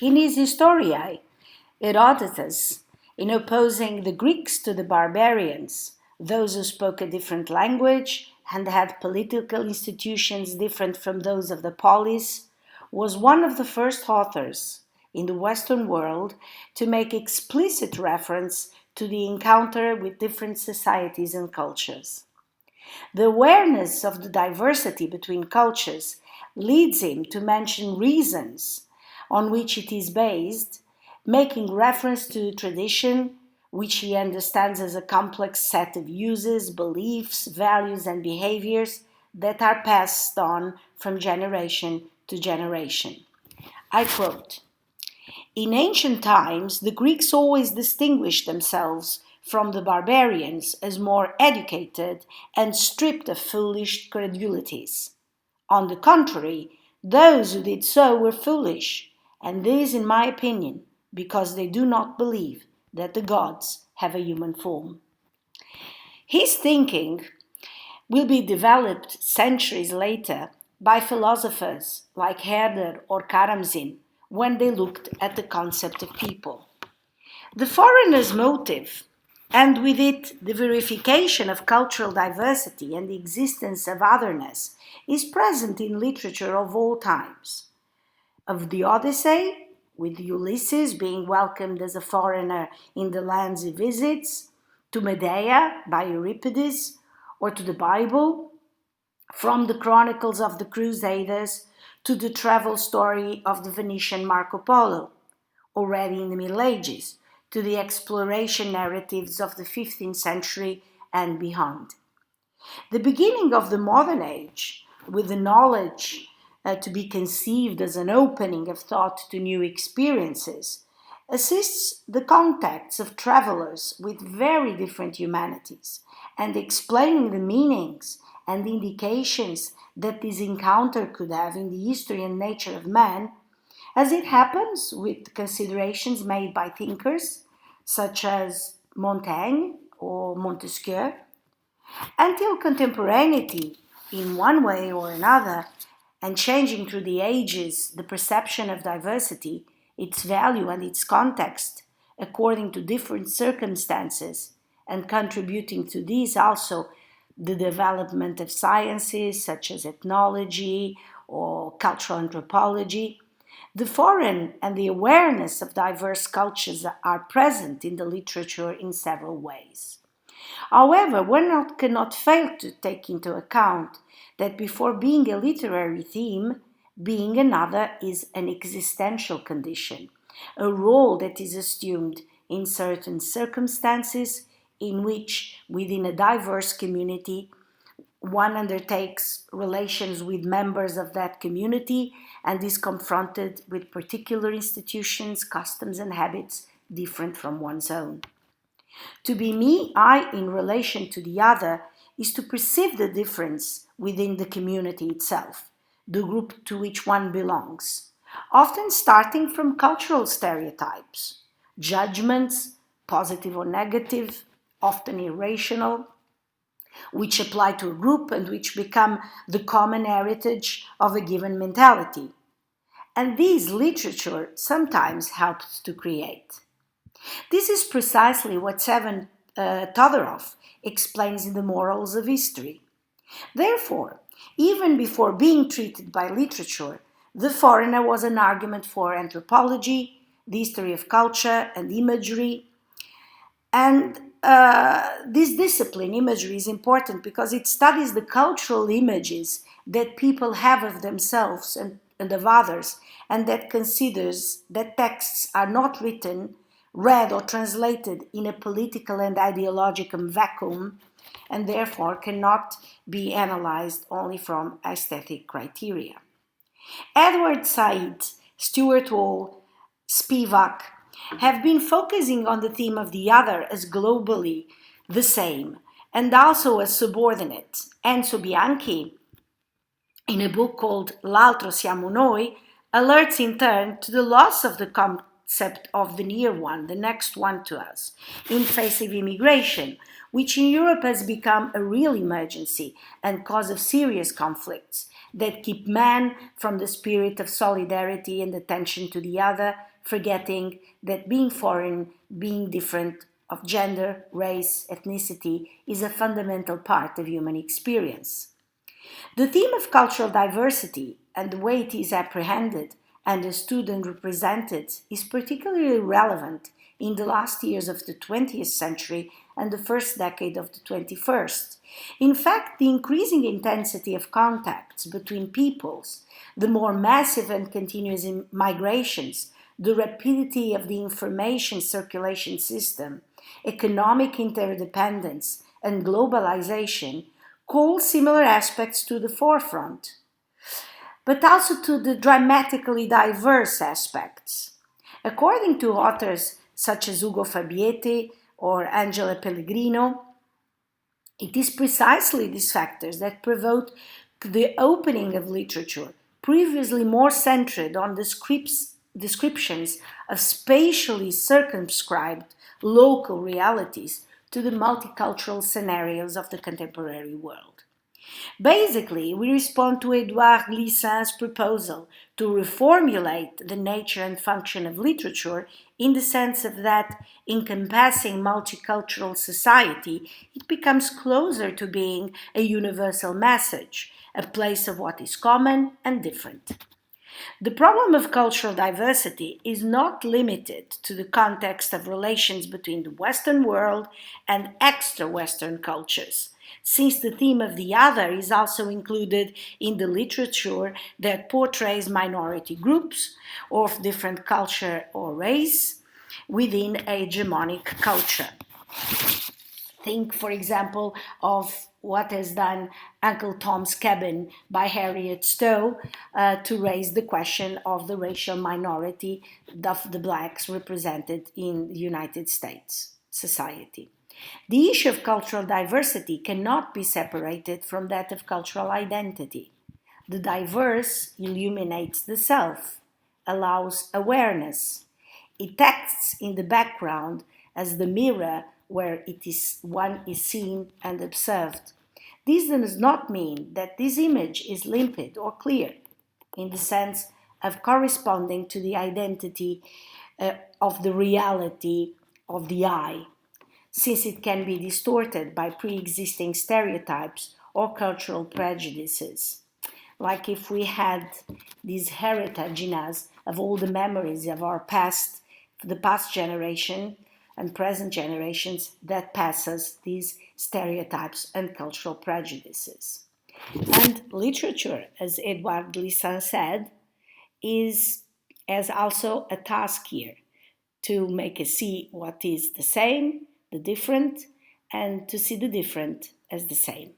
In his Historiae, Herodotus, in opposing the Greeks to the barbarians, those who spoke a different language and had political institutions different from those of the polis, was one of the first authors in the Western world to make explicit reference to the encounter with different societies and cultures. The awareness of the diversity between cultures leads him to mention reasons on which it is based, making reference to tradition, which he understands as a complex set of uses, beliefs, values, and behaviors that are passed on from generation to generation. I quote, "In ancient times, the Greeks always distinguished themselves from the barbarians as more educated and stripped of foolish credulities. On the contrary, those who did so were foolish, and this, in my opinion, because they do not believe that the gods have a human form." His thinking will be developed centuries later by philosophers like Herder or Karamzin when they looked at the concept of people. The foreigner's motive, and with it the verification of cultural diversity and the existence of otherness, is present in literature of all times. Of the Odyssey, with Ulysses being welcomed as a foreigner in the lands he visits, to Medea by Euripides, or to the Bible, from the Chronicles of the Crusaders to the travel story of the Venetian Marco Polo, already in the Middle Ages, to the exploration narratives of the 15th century and beyond. The beginning of the modern age, with the knowledge to be conceived as an opening of thought to new experiences, assists the contacts of travelers with very different humanities and explaining the meanings and indications that this encounter could have in the history and nature of man, as it happens with considerations made by thinkers such as Montaigne or Montesquieu, until contemporaneity, in one way or another, and changing through the ages the perception of diversity, its value and its context, according to different circumstances, and contributing to these also the development of sciences such as ethnology or cultural anthropology. The foreign and the awareness of diverse cultures are present in the literature in several ways. However, one cannot fail to take into account that before being a literary theme, being another is an existential condition, a role that is assumed in certain circumstances in which, within a diverse community, one undertakes relations with members of that community and is confronted with particular institutions, customs, and habits different from one's own. To be me, I, in relation to the other, is to perceive the difference within the community itself, the group to which one belongs, often starting from cultural stereotypes, judgments, positive or negative, often irrational, which apply to a group and which become the common heritage of a given mentality. And these literature sometimes helps to create. This is precisely what Sevan Todorov explains in The Morals of History. Therefore, even before being treated by literature, the foreigner was an argument for anthropology, the history of culture and imagery. And this discipline, imagery, is important because it studies the cultural images that people have of themselves and of others, and that considers that texts are not written, read, or translated in a political and ideological vacuum, and therefore cannot be analyzed only from aesthetic criteria. Edward Said, Stuart Hall, Spivak have been focusing on the theme of the other as globally the same and also as subordinate. Enzo Bianchi, in a book called L'altro siamo noi, alerts in turn to the loss of the concept of the near one, the next one to us, in face of immigration, which in Europe has become a real emergency and cause of serious conflicts, that keep man from the spirit of solidarity and attention to the other, forgetting that being foreign, being different of gender, race, ethnicity is a fundamental part of human experience. The theme of cultural diversity and the way it is apprehended, understood, and represented is particularly relevant in the last years of the 20th century and the first decade of the 21st. In fact, the increasing intensity of contacts between peoples, the more massive and continuous migrations, the rapidity of the information circulation system, economic interdependence, and globalization call similar aspects to the forefront, but also to the dramatically diverse aspects. According to authors such as Ugo Fabiete or Angela Pellegrino, it is precisely these factors that provoke the opening of literature, previously more centered on descriptions of spatially circumscribed local realities, to the multicultural scenarios of the contemporary world. Basically, we respond to Edouard Glissant's proposal to reformulate the nature and function of literature in the sense of that, encompassing multicultural society, it becomes closer to being a universal message, a place of what is common and different. The problem of cultural diversity is not limited to the context of relations between the Western world and extra-Western cultures, since the theme of the other is also included in the literature that portrays minority groups of different culture or race within a hegemonic culture. Think, for example, of what has done Uncle Tom's Cabin by Harriet Stowe to raise the question of the racial minority of the blacks represented in the United States society. The issue of cultural diversity cannot be separated from that of cultural identity. The diverse illuminates the self, allows awareness. It acts in the background as the mirror where one is seen and observed. This does not mean that this image is limpid or clear, in the sense of corresponding to the identity of the reality of the eye, since it can be distorted by pre-existing stereotypes or cultural prejudices. Like if we had this heritage in us of all the memories of our past, the past generation, and present generations that passes these stereotypes and cultural prejudices. And literature, as Edouard Glissant said, has also a task here to make us see what is the same, the different, and to see the different as the same.